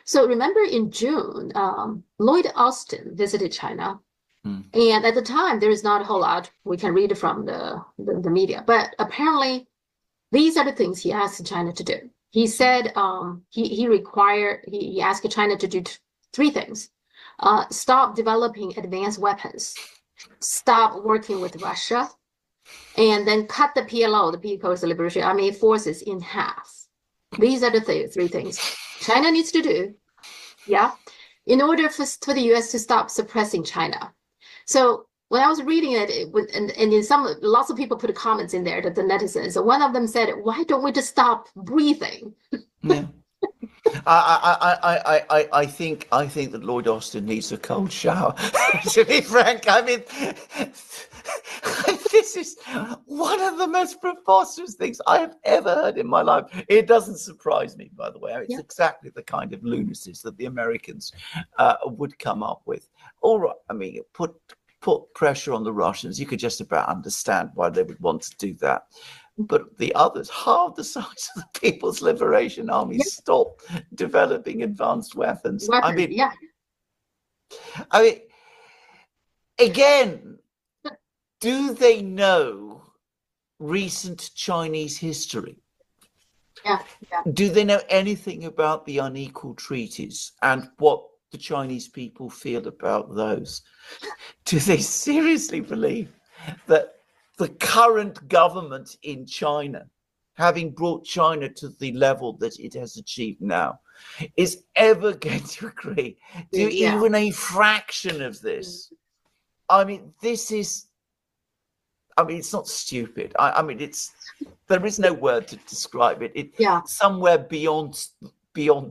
So remember in June, Lloyd Austin visited China. And at the time, there is not a whole lot we can read from the media. But apparently, these are the things he asked China to do. He said he asked China to do three things. Stop developing advanced weapons, stop working with Russia, and then cut the PLO, the People's Liberation Army forces, in half. These are the three things China needs to do, in order for the US to stop suppressing China. So when I was reading it, and in lots of people put comments in there, that the netizens, one of them said, why don't we just stop breathing? Yeah. I think that Lloyd Austin needs a cold shower. To be frank, I mean, this is one of the most preposterous things I have ever heard in my life. It doesn't surprise me, by the way. It's exactly the kind of lunacies that the Americans would come up with. All right, I mean, put pressure on the Russians. You could just about understand why they would want to do that. But the others, half the size of the People's Liberation Army, stop developing advanced weapons. I mean, again, do they know recent Chinese history? Do they know anything about the unequal treaties and what the Chinese people feel about those? Do they seriously believe that the current government in China, having brought China to the level that it has achieved now, is ever going to agree to even a fraction of this? I mean, this is, I mean, it's not stupid. I mean, there is no word to describe it. It's somewhere beyond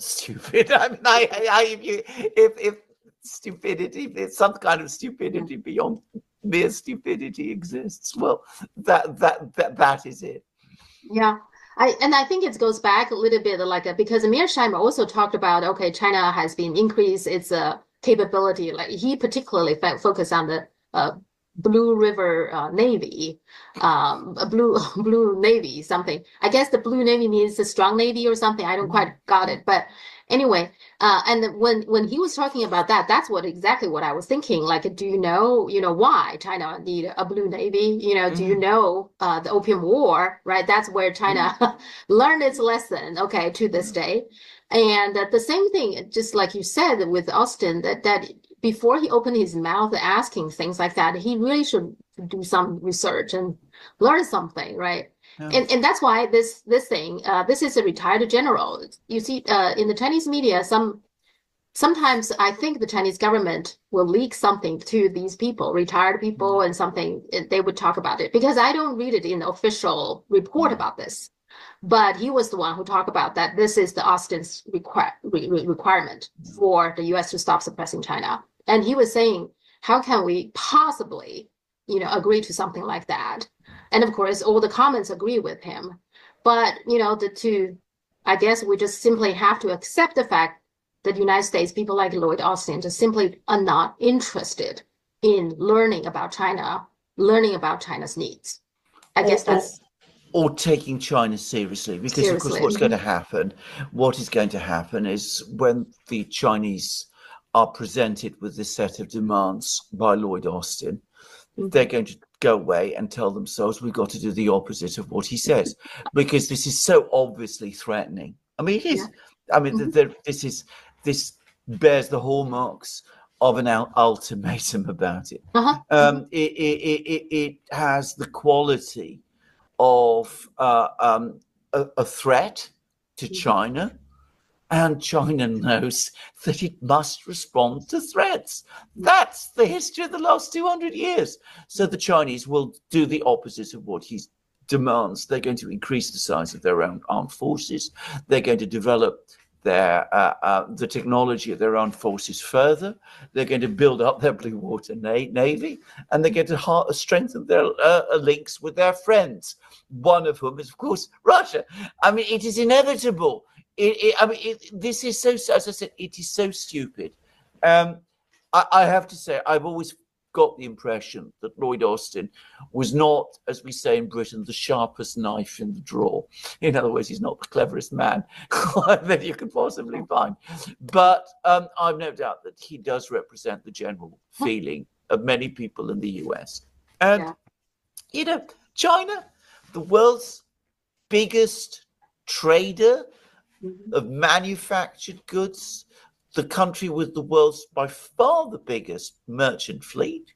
stupid. I mean, if stupidity, if some kind of stupidity beyond mere stupidity exists, well, that is it. I think it goes back a little bit, like, because Mearsheimer also talked about, okay, China has been increased its capability. Like, he particularly focused on the Blue River Navy, Blue Navy something. I guess the Blue Navy means a strong Navy or something. I don't quite got it, but anyway, and when he was talking about that, that's exactly what I was thinking. Like, do you know why China need a Blue Navy? Do you know the Opium War, right? That's where China learned its lesson, okay, to this day. And the same thing, just like you said with Austin, that before he opened his mouth asking things like that, he really should do some research and learn something, right? And that's why this thing, this is a retired general. You see, in the Chinese media, sometimes I think the Chinese government will leak something to these people, retired people, and something they would talk about it, because I don't read it in the official report about this. But he was the one who talked about that. This is the Austin's requirement for the U.S. to stop suppressing China. And he was saying, how can we possibly, agree to something like that? And of course, all the comments agree with him. But, I guess we just simply have to accept the fact that the United States, people like Lloyd Austin, just simply are not interested in learning about China, learning about China's needs. I guess that's... Or taking China seriously, because of course what is going to happen is when the Chinese are presented with this set of demands by Lloyd Austin, they're going to go away and tell themselves, we've got to do the opposite of what he says, because this is so obviously threatening. I mean, it is. I mean, this bears the hallmarks of an ultimatum about it. It has the quality of a threat to China, and China knows that it must respond to threats. That's the history of the last 200 years. So the Chinese will do the opposite of what he demands. They're going to increase the size of their own armed forces. They're going to develop the technology of their armed forces further. They're going to build up their blue water navy, and they're going to strengthen their links with their friends, one of whom is, of course, Russia. I mean, it is inevitable. This is so, as I said, it is so stupid. I have to say, I've always got the impression that Lloyd Austin was not, as we say in Britain, the sharpest knife in the drawer. In other words, he's not the cleverest man that you could possibly find. But I've no doubt that he does represent the general feeling of many people in the US. And, you know, China, the world's biggest trader of manufactured goods, the country with the world's by far the biggest merchant fleet.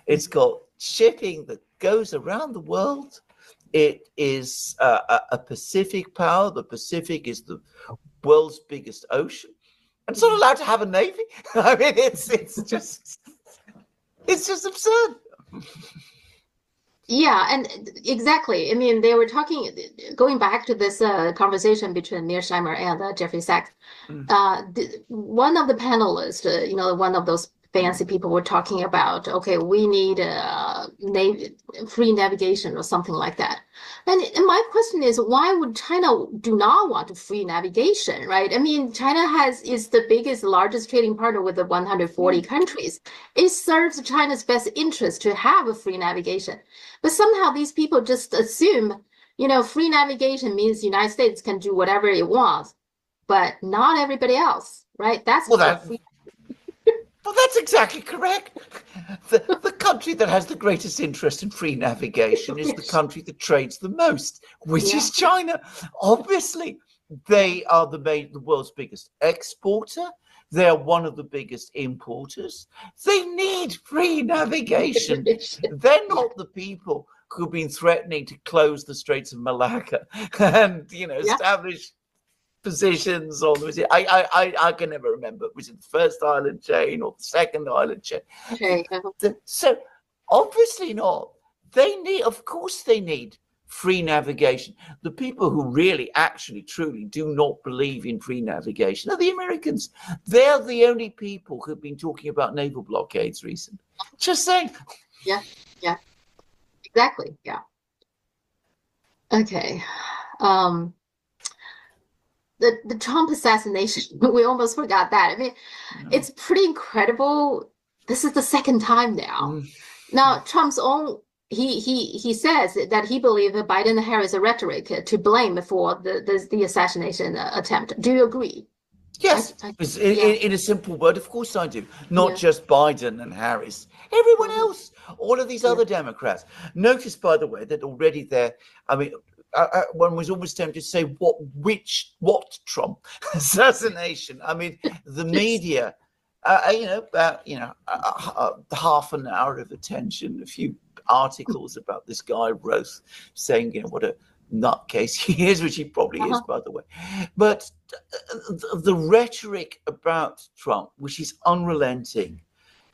It's got shipping that goes around the world. It is a Pacific power. The Pacific is the world's biggest ocean. And it's not allowed to have a navy. I mean, it's just absurd. Yeah, and exactly. I mean, they were talking, going back to this conversation between Mearsheimer and Jeffrey Sachs. One of the panelists, one of those fancy people were talking about, okay, we need free navigation or something like that. And my question is, why would China do not want free navigation, right? I mean, China is the largest trading partner with the 140 countries. It serves China's best interest to have a free navigation. But somehow these people just assume, free navigation means the United States can do whatever it wants, but not everybody else, right? Well, that's exactly correct. The country that has the greatest interest in free navigation is the country that trades the most, which is China. Obviously, they are the world's biggest exporter. They are one of the biggest importers. They need free navigation. They're not the people who've been threatening to close the Straits of Malacca and, establish positions on the. I can never remember. Was it the first island chain or the second island chain? So obviously not. Of course they need free navigation. The people who really, actually, truly do not believe in free navigation are the Americans. They're the only people who've been talking about naval blockades recently. Just saying. Yeah. Exactly. Yeah. Okay. The Trump assassination, we almost forgot that. I mean, it's pretty incredible. This is the second time now. Now, Trump's own, he says that he believes that Biden and Harris are rhetoric to blame for the assassination attempt. Do you agree? Yes, in a simple word, of course I do. Not just Biden and Harris, everyone else, all of these other Democrats. Notice, by the way, that already there, I mean, one was almost tempted to say, what Trump assassination? I mean, the media, about, half an hour of attention, a few articles about this guy Roth saying, what a nutcase he is, which he probably is, by the way. But the rhetoric about Trump, which is unrelenting,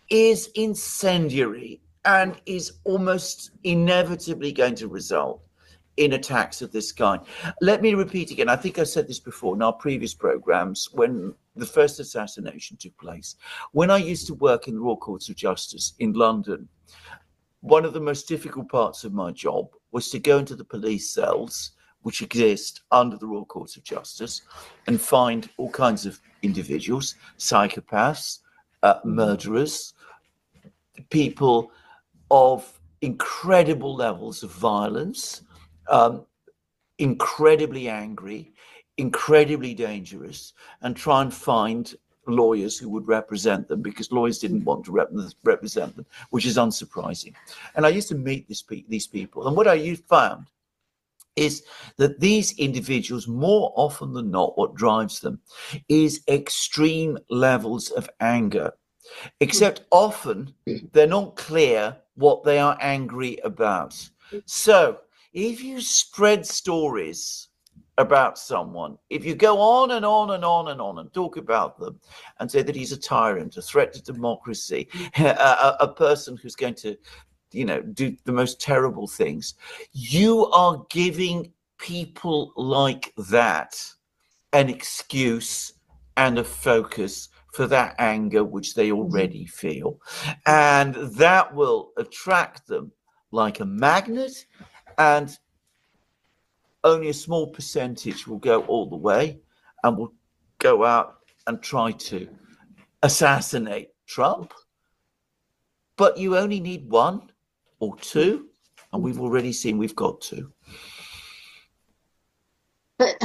is incendiary and is almost inevitably going to result in attacks of this kind. Let me repeat again. I think I said this before in our previous programs when the first assassination took place. When I used to work in the Royal Courts of Justice in London, one of the most difficult parts of my job was to go into the police cells which exist under the Royal Courts of Justice and find all kinds of individuals, psychopaths, murderers, people of incredible levels of violence, incredibly angry, incredibly dangerous, and try and find lawyers who would represent them, because lawyers didn't want to represent them, which is unsurprising. And I used to meet these people, and what I found is that these individuals, more often than not, what drives them is extreme levels of anger, except often they're not clear what they are angry about. So if you spread stories about someone, if you go on and on and on and on and talk about them and say that he's a tyrant, a threat to democracy, a person who's going to, do the most terrible things, you are giving people like that an excuse and a focus for that anger which they already feel. And that will attract them like a magnet, and only a small percentage will go all the way and will go out and try to assassinate Trump. but you only need one or two, and we've already seen we've got two. But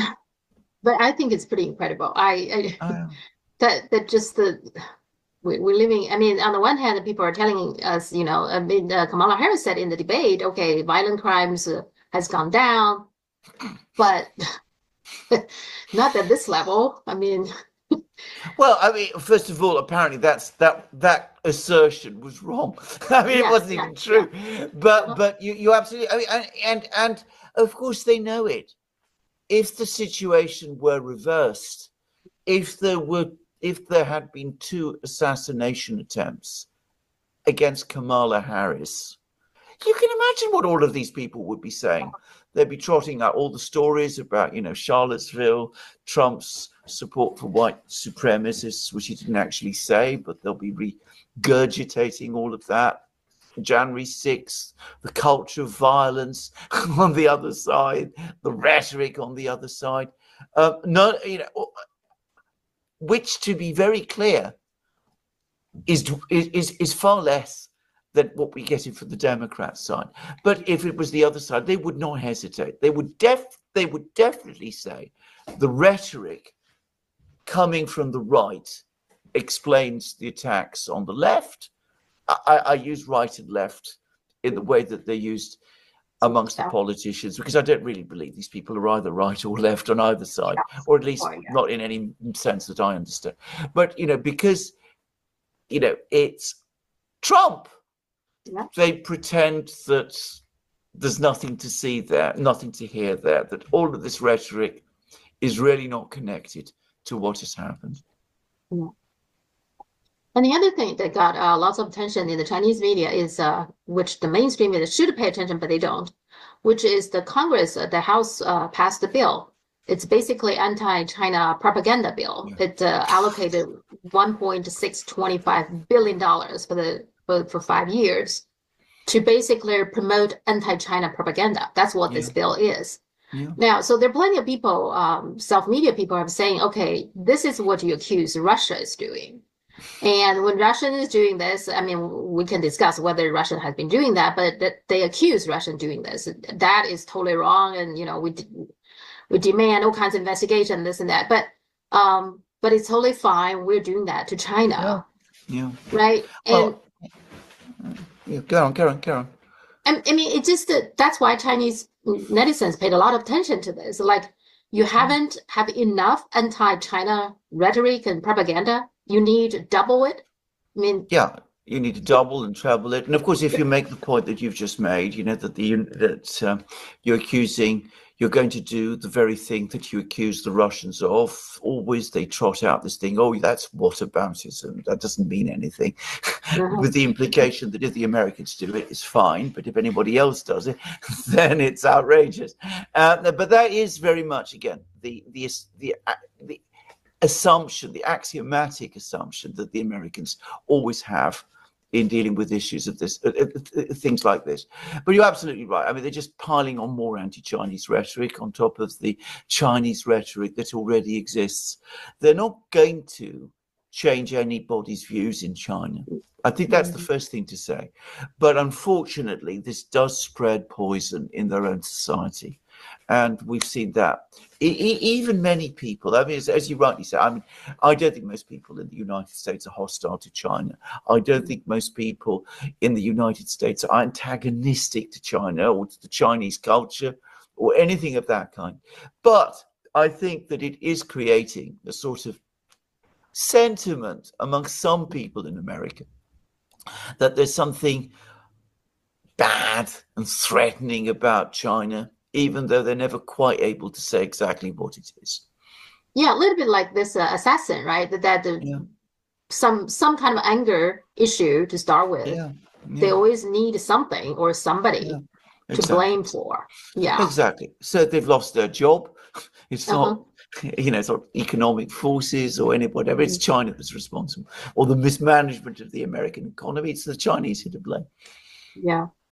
I think it's pretty incredible. That just we're living. I mean, on the one hand, people are telling us, you know, I mean, Kamala Harris said in the debate, okay, violent crimes has gone down, but not at this level. I mean, well, I mean, first of all, apparently that assertion was wrong. I mean, it wasn't even true. But you absolutely. I mean, and of course they know it. If the situation were reversed, if there had been 2 assassination attempts against Kamala Harris, you can imagine what all of these people would be saying. They'd be trotting out all the stories about, you know, Charlottesville, Trump's support for white supremacists, which he didn't actually say, but they'll be regurgitating all of that. January 6th, the culture of violence on the other side, the rhetoric on the other side. Which, to be very clear, is far less than what we get from the Democrat side. But if it was the other side, they would not hesitate. They would definitely say the rhetoric coming from the right explains the attacks on the left. I use right and left in the way that they're used amongst the politicians, because I don't really believe these people are either right or left on either side, or at least not in any sense that I understand. But, you know, because, you know, it's Trump. Yeah. They pretend that there's nothing to see there, nothing to hear there, that all of this rhetoric is really not connected to what has happened. Yeah. And the other thing that got lots of attention in the Chinese media is, which the mainstream media should pay attention, but they don't, which is the Congress, the House passed the bill. It's basically anti-China propaganda bill. Yeah. It allocated $1.625 billion for 5 years to basically promote anti-China propaganda. That's what this bill is. Yeah. Now, so there are plenty of people, self-media people are saying, okay, this is what you accuse Russia is doing. And when Russia is doing this, I mean, we can discuss whether Russia has been doing that, but that they accuse Russia doing this. That is totally wrong. And, you know, we demand all kinds of investigation, this and that. But it's totally fine. We're doing that to China. Yeah. Right. And go on. I mean, it just, that's why Chinese netizens paid a lot of attention to this. Like, you haven't have enough anti-China rhetoric and propaganda. You need to double it. I mean, yeah, you need to double and treble it. And of course, if you make the point that you've just made, you know, that you're going to do the very thing that you accuse the Russians of. Always they trot out this thing, oh, that's whataboutism. That doesn't mean anything. With the implication that if the Americans do it, it's fine. But if anybody else does it, then it's outrageous. But that is very much, again, the assumption, the axiomatic assumption that the Americans always have in dealing with issues of this, things like this. But you're absolutely right. I mean, they're just piling on more anti-Chinese rhetoric on top of the Chinese rhetoric that already exists. They're not going to change anybody's views in China. I think that's the first thing to say. But unfortunately, this does spread poison in their own society. And we've seen that. Even many people, I mean, as you rightly say, I mean, I don't think most people in the United States are hostile to China. I don't think most people in the United States are antagonistic to China or to the Chinese culture or anything of that kind. But I think that it is creating a sort of sentiment among some people in America that there's something bad and threatening about China, even though they're never quite able to say exactly what it is. Yeah, a little bit like this assassin, right? Some kind of anger issue to start with. Yeah. They always need something or somebody to blame for. Yeah, exactly. So they've lost their job. It's not, you know, it's not economic forces or whatever. It's China that's responsible, or the mismanagement of the American economy. It's the Chinese who to blame. Yeah.